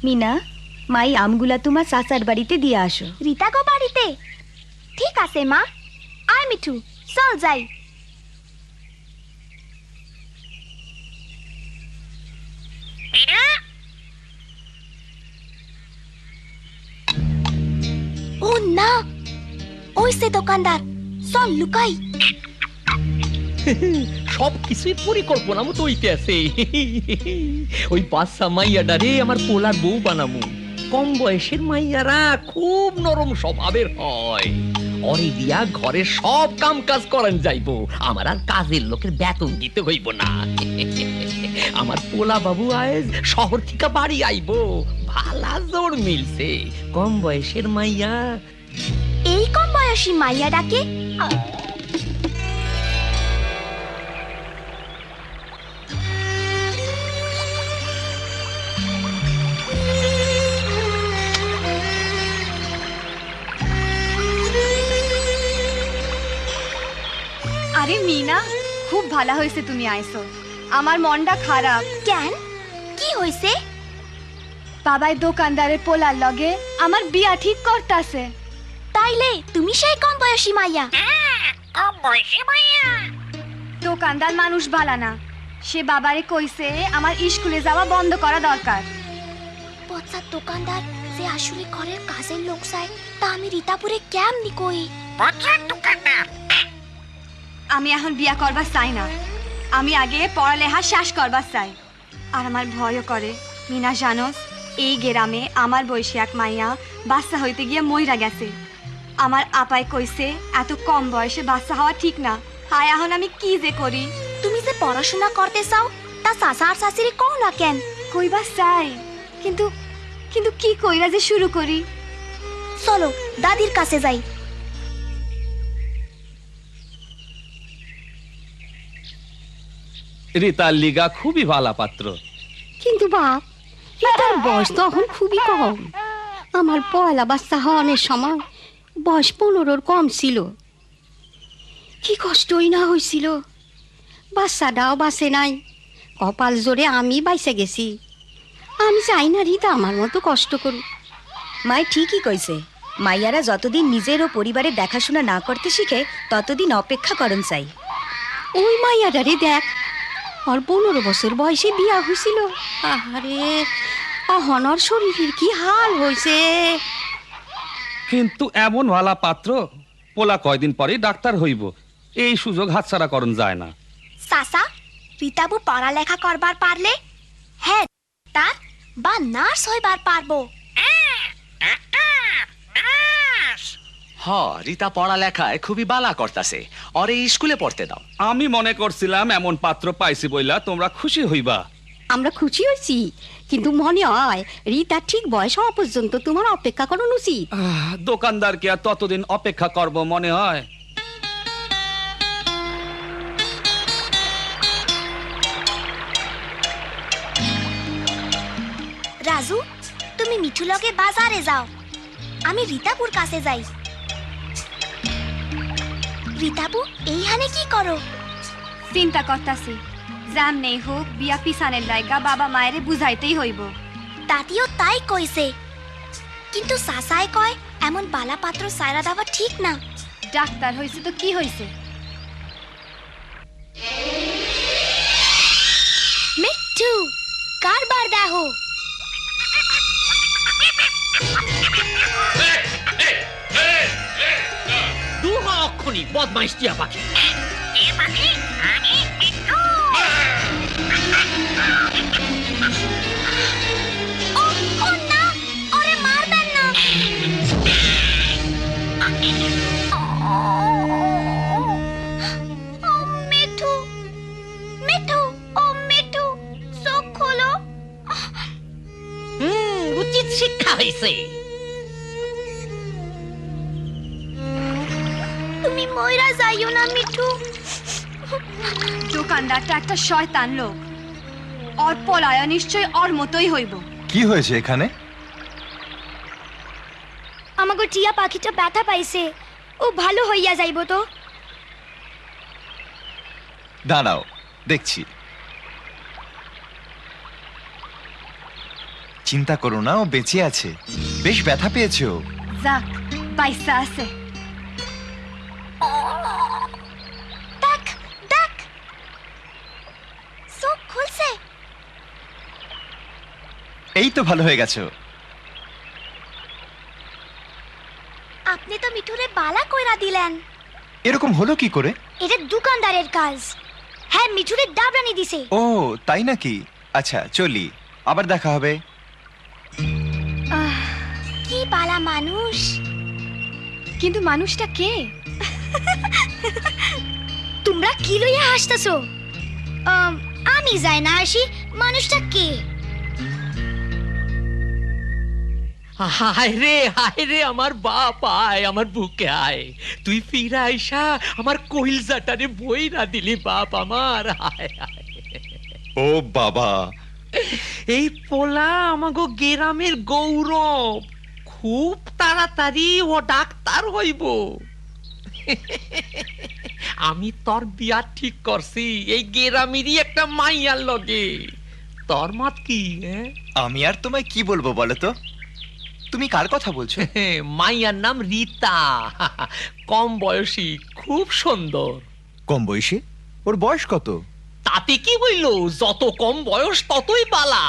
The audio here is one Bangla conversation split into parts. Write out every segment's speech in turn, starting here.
মিনা, মাই আমগুলা তোমার চাচার বাড়িতে দিয়ে আসো। রীতা গো বাড়িতে? ঠিক আছে মা। আয় মিঠু, চল যাই। ও না, ওই সে দোকানদার, চল লুকাই। সবকিছুই পরিকল্পনা মতো হইতে আছে। ওই বাচ্চা মাইয়াডারে আমার পোলার বউ বানামু। কম বয়সের মাইয়ারা খুব নরম স্বভাবের হয়। অরে দিয়া ঘরের সব কাম কাজ করান যাইবো, আমার আর কাজের লোকের বেতন দিতে হইব না। আমার পোলা বাবু আজ শহর থেকে বাড়ি আইবো, ভালা জোর মিলছে। কম বয়সের মাইয়া। এই কম বয়সী মাইয়া ডাকে? আরে মিনা, খুব ভালো হয়েছে তুমি আইছো। আমার মনটা খারাপ। কেন, কি হইছে? বাবাই দোকানদারের পোলার লগে আমার বিয়া ঠিক করতাছে। তাইলে তুমি সেই কম বয়সী মাইয়া? দোকানদার মানুষ ভালা না, সে বাবারে কইছে আমার স্কুলে যাওয়া বন্ধ করা দরকার। পচা দোকানদার যে আসলে ঘরের কাজের লোক চায়, তা আমি রীতাপুরে কেমনি কই? আমি এখন বিয়া করবার চাই না, আমি আগে পড়ালেখা শেষ করবার চাই। আর আমার ভয়ও করে। মিনা জানোস, এই গ্রামে আমার বয়সী এক মাইয়া বাচ্চা হইতে গিয়ে মইরা গেছে। আমার আপাই কইছে এত কম বয়সে বাচ্চা হওয়া ঠিক না। হায়, এখন আমি কি যে করি? তুমি যে পড়াশোনা করতে চাও, তা চাচা আর চাচিরে কও না কেন? কইবা চাই, কিন্তু কিন্তু কি কইরা যে শুরু করি? চলো দাদির কাছে যাই। রীতার লিগা খুবই ভালা পাত্র। কিন্তু বাপ, রীতার বয়স তো এখন খুবই কম। আমার পয়লা বাচ্চা হওয়ার সময় বয়স 15-র কম ছিল। কি কষ্টই না হয়েছিল। বাচ্চাটাও বাঁচে নাই, কপাল জোরে আমি বাইসে গেছি। আমি চাই না রীতা আমার মতো কষ্ট করুক। মাই ঠিকই কইছে, মাইয়ারা যতদিন নিজের ও পরিবারের দেখাশোনা না করতে শিখে ততদিন অপেক্ষা করন চাই। ওই মাইয়াটারে দেখ, ওর 15 বছর বয়সে বিয়া হয়েছিল। আহারে, অহনর শরীরের কি হাল হয়েছে। কিন্তু এমন ভালা পাত্র, পোলা কয়দিন পরে ডাক্তার হইব, এই সুযোগ হাতছাড়া করন যায় না। চাচা, রীতাবু পড়ালেখা করবার পারলে হ্যাঁ তার বা নার্স হইবার পারবো। হ, রীতা পড়ালেখায় খুবই বালা করতাছে, অরে স্কুলে পড়তে দাও। আমি মনে করছিলাম এমন পাত্র পাইছি বইলা তোমরা খুশি হইবা। আমরা খুশি হয়েছি, কিন্তু মনে হয় রীতা ঠিক বয়স হওয়া পর্যন্ত তোমার অপেক্ষা করানো উচিত। দোকানদারকে আর ততদিন অপেক্ষা করব মনে হয়? রাজু, তুমি মিঠু লগে বাজারে যাও, আমি রীতাপুর কাছে যাই। রীতাপু, এইখানে কি করো? চিন্তা করতাছি, জাম নেই হোক বিয়া পিছানের লাইগা বাবা মায়েরে বুঝাইতেই হইব। দাদিও তাই কইছে, কিন্তু চাচাই কয় এমন বালা পাত্র সাইরা দেওয়া ঠিক না। ডাক্তার হইছে তো কি হইছে? মিঠু, কারবার দেখো। দুহা অক্ষণি বদমাইশ টিয়া পাখি। ও না, ওরে মারবেন না। ও মিঠু, মিঠু, ও মিঠু, চোখ খোলো। উচিত শিক্ষা হইছে। তুমি ময়রা যাইও না মিঠু। দোকানদারটা একটা শয়তান লোক, ওর পলায়া নিশ্চয় ওর মতোই হইব। কি হয়েছে এখানে? আমাগো টিয়া পাখিটা ব্যথা পাইছে, ও ভালো হইয়া যাইব তো। দাঁড়াও, দেখছি। চিন্তা করো না, ও বেঁচে আছে। বেশ ব্যথা পেয়েছে ও। যাক পয়সা আছে। দেখ দেখ, চোখ খুলছে। এই তো ভালো হয়ে গেছে ও। আপনি তো মিঠুরে বালা কইরা দিলেন। এরকম হলো কি করে? এটা দোকানদারের কাজ। হ্যাঁ, মিঠুরে ডাবরানি দিছে। ও তাই নাকি? আচ্ছা চলি, আবার দেখা হবে। কি বালা মানুষ। কিন্তু মানুষটা কে? তোমরা কি লইয়া হাসতেছো? আমি যাই না আসি, মানুষটা কে? হায় রে আমার বাপ, আয় আমার বুকে আয়। তুই ফিরা আইসা আমার কইলজাটারে বইরা দিলি বাপ আমার। হায় হায়। ও বাবা, এই পোলা আমাগো গ্রামের গৌরব, খুব তাড়াতাড়ি ও ডাক্তার হইব। আমি তোর বিয়া ঠিক করছি এই গ্রামেরই একটা মাইয়ার লগে। তোর মত কি? আমি আর তোমায় কি বলবো বলো তো? তুমি কার কথা বলছো? মাইয়ার নাম রীতা, কম বয়সী, খুব সুন্দর। কম বয়সী? ওর বয়স কত? তাতে কি হইল, যত কম বয়স ততই বালা।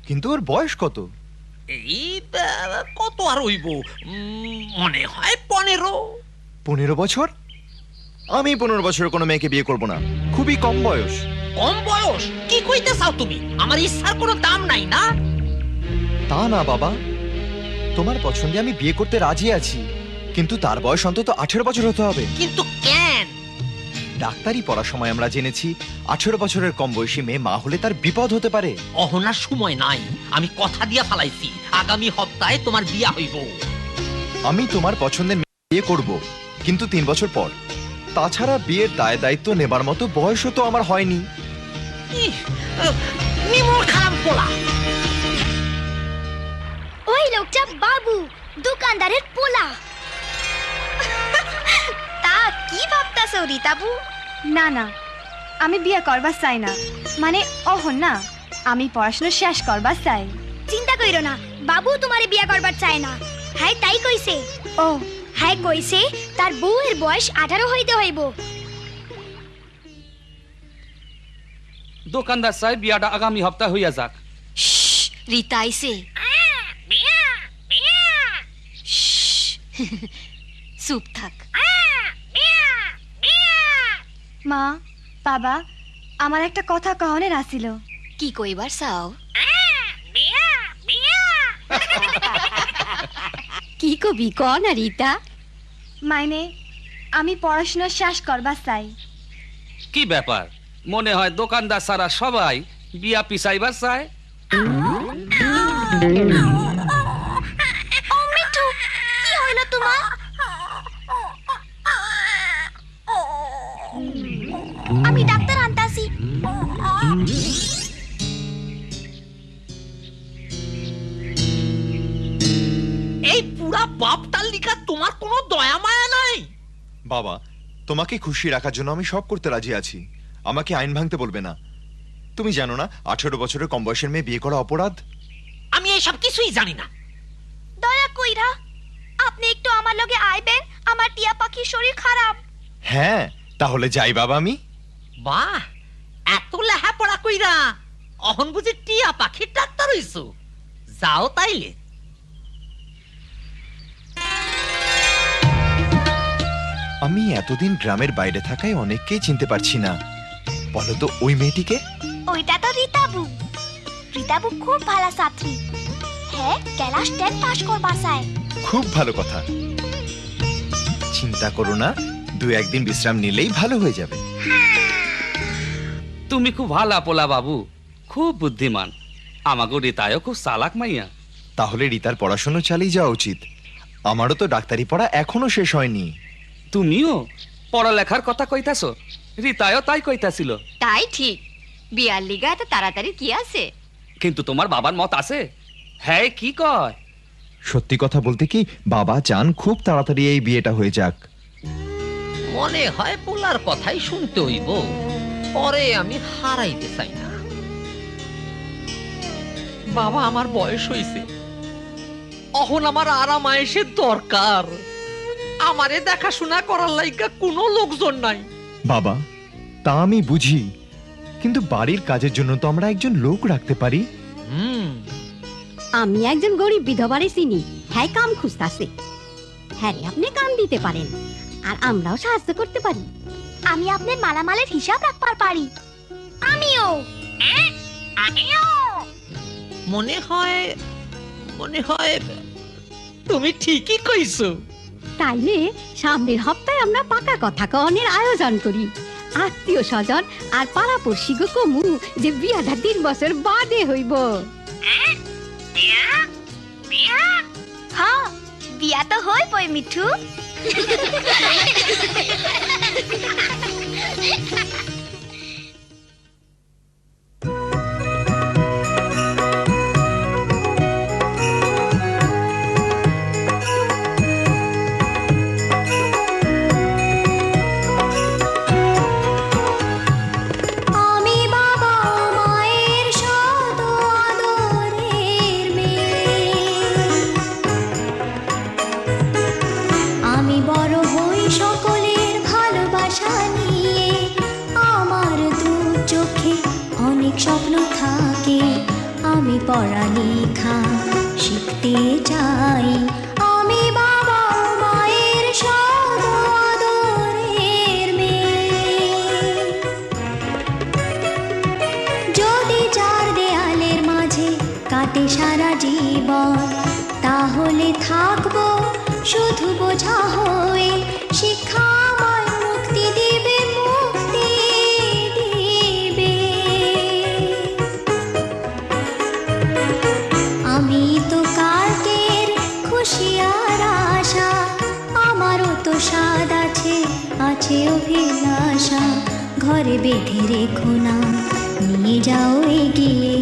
কিন্তু ওর বয়স কত? এই কত আর হইব, মনে হয় 15। 15 বছর? আমি 15 বছরের কোনো মেয়েকে বিয়ে করব না, খুবই কম বয়স। কম বয়স? কি কইতে চাও তুমি? আমার ইচ্ছার কোনো দাম নাই না? তা না বাবা, তোমার পছন্দে আমি বিয়ে করতে রাজি আছি, কিন্তু তার বয়স অন্তত 18 বছর হতে হবে। কিন্তু কেন? ডাক্তারি পড়ার সময় আমরা জেনেছি 18 বছরের কম বয়সী মেয়ে মা হলে তার বিপদ হতে পারে। অহনার সময় নাই, আমি কথা দিয়া ফালাইছি আগামী সপ্তাহে তোমার বিয়া হইব। আমি তোমার পছন্দের মেয়ে বিয়ে করব, কিন্তু 3 বছর পর। তাছাড়া বিয়ের দায় দায়িত্ব নেবার মতো বয়সও তো আমার হয়নি। নিমর খারাপ পোলা। ওই লোকটা বাবু, দোকানদারের পোলা। তা কি ভাবতাছো রীতাবু? না না, আমি বিয়ে করবার চাই না। মানে অহন না, আমি পড়াশোনা শেষ করবার চাই। চিন্তা কইরো না, বাবু তোমারে বিয়া করবার চায় না। হ্যাঁ তাই কইছে। ও হ্যাঁ কইছে তার বউয়ের বয়স 18 হইতে হইব। দোকানদার সাহেব, বিয়াটা আগামী সপ্তাহ হইয়া যাক। রীতা আইছে। চুপ থাক। মা, বাবা, আমার একটা কথা কহনের আসিল। কি কইবার চাও? কি কবি ক না রীতা? মাইনে আমি পড়াশোনা শেষ করবার চাই। কি ব্যাপার, মনে হয় দোকানদার সারা সবাই বিয়া পিছাইবার চায়। ও মিঠু, কি হইল তোমার? আমি ডাক্তার আনতাছি। এই পুরা বাপটার লিখা তোমার কোনো দয়া মায়া নাই? বাবা, তোমাকে খুশি রাখার জন্য আমি সব করতে রাজি আছি, আমাকে আইন ভাঙতে বলবে না। তুমি জানো না 18 বছরের কম বয়সের মেয়ে বিয়ে করা অপরাধ? আমি এইসব কিছুই জানি না। দয়া কইরা আপনি একটু আমার লগে আইবেন, আমার টিয়া পাখির শরীর খারাপ। হ্যাঁ, তাহলে যাই বাবা আমি। বাহ, এত লেহাপড়া কইরা অহন বুঝি টিয়া পাখির ডাক্তার হইছো? যাও তাইলে। আমি এতদিন গ্রামের বাইরে থাকায় অনেককেই চিনতে পারছি না। বলো তো ওই মেয়েটিকে? ওইটা তো রীতাবু। রীতাবু খুব ভালো ছাত্রী। হ্যাঁ, ক্লাস 10 পাস করবার চায়। খুব ভালো কথা। চিন্তা করো না, 2-1 দিন বিশ্রাম নিলেই ভালো হয়ে যাবে। তুমি খুব ভালা পোলা বাবু, খুব বুদ্ধিমান। আমাগো রীতায়ও খুব চালাক মাইয়া। তাহলে রীতার পড়াশোনা চালিয়ে যাওয়া উচিত। আমারও তো ডাক্তারি পড়া এখনো শেষ হয়নি। তুমিও পড়ালেখার কথা কইতাছ, রীতায়ও তাই কইতাছিল। তাই ঠিক, বিয়ার লিগা এত তাড়াতাড়ি কি আছে? কিন্তু তোমার বাবার মত আছে? হ্যাঁ, কি কয়? সত্যি কথা বলতে কি, বাবা চান খুব তাড়াতাড়ি এই বিয়েটা হয়ে যাক। মনে হয় পোলার কথাই শুনতে হইব, পরে আমি হারাইতে চাই না। বাবা আমার বয়স হইছে, অহন আমার আরাম আয়েসের দরকার। আমারে দেখাশোনা করার লাইগা কোনো লোকজন নাই। বাবা, তা আমি বুঝি, কিন্তু বাড়ির কাজের জন্য তো আমরা একজন লোক রাখতে পারি। আমি একজন গরিব বিধবারে চিনি, হ্যাঁ কাম খুঁজতাছে। হ্যাঁ রে, আপনি কাম দিতে পারেন আর আমরাও সাহায্য করতে পারি। আমি আপনার মালামালের হিসাব রাখবার পারি। আমিও মনে হয় তুমি ঠিকই কইছো। তাইলে সামনের হপ্তাহে আমরা পাকা কথা কনের আয়োজন করি। আত্মীয় স্বজন আর পাড়াপড়শি গো কমু যে বিয়াটা 3 বছর বাদে হইব। হ্যাঁ, বিয়া তো হইবই মিঠু। আমি বাবা মায়ের শত আদরের মেয়ে, আমি বড় হই সকলের ভালোবাসা নিয়ে। আমার দু চোখে অনেক স্বপ্ন থাকে, আমি পড়ালেখা শিখতে চাই। আমি বাবা মায়ের শত আদরের মেয়ে, যদি 4 দেয়ালের মাঝে কাটে সারা জীবন, তাহলে থাকবো শুধু বোঝা হয়ে। শিক্ষা আমায় মুক্তি দিবে, মুক্তি দিবে। আমি তো কালকের খুশি আর আশা, আমারও তো স্বাদ আছে, আছে অভিলাষা। ঘরে বেঁধে রেখো না, নিয়ে যাও এগিয়ে